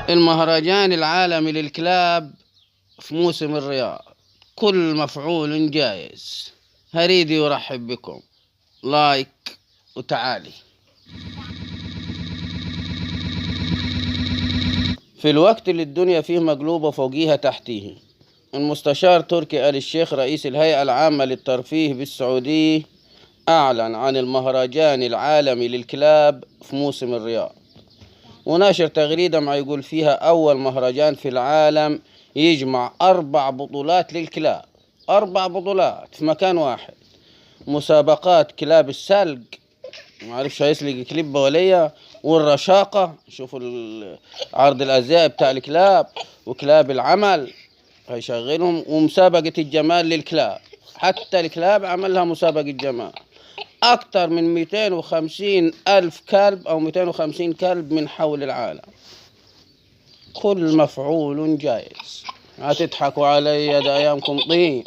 المهرجان العالمي للكلاب في موسم الرياض، كل مفعول جايز. هريدي يرحب بكم. لايك وتعالي. في الوقت اللي الدنيا فيه مقلوبة فوقيها تحتيه، المستشار تركي آل الشيخ رئيس الهيئة العامة للترفيه بالسعودية أعلن عن المهرجان العالمي للكلاب في موسم الرياض، وناشر تغريدة ما يقول فيها أول مهرجان في العالم يجمع 4 بطولات للكلاب، 4 بطولات في مكان واحد. مسابقات كلاب السلق، ما عارفش هيسلق كليب وليا، والرشاقة، شوفوا عرض الأزياء بتاع الكلاب، وكلاب العمل هيشغلهم، ومسابقة الجمال للكلاب. حتى الكلاب عمل لها مسابقة جمال. أكثر من 250 ألف كلب أو 250 كلب من حول العالم. كل مفعول جايز. هتضحكوا علي، ده أيامكم طين.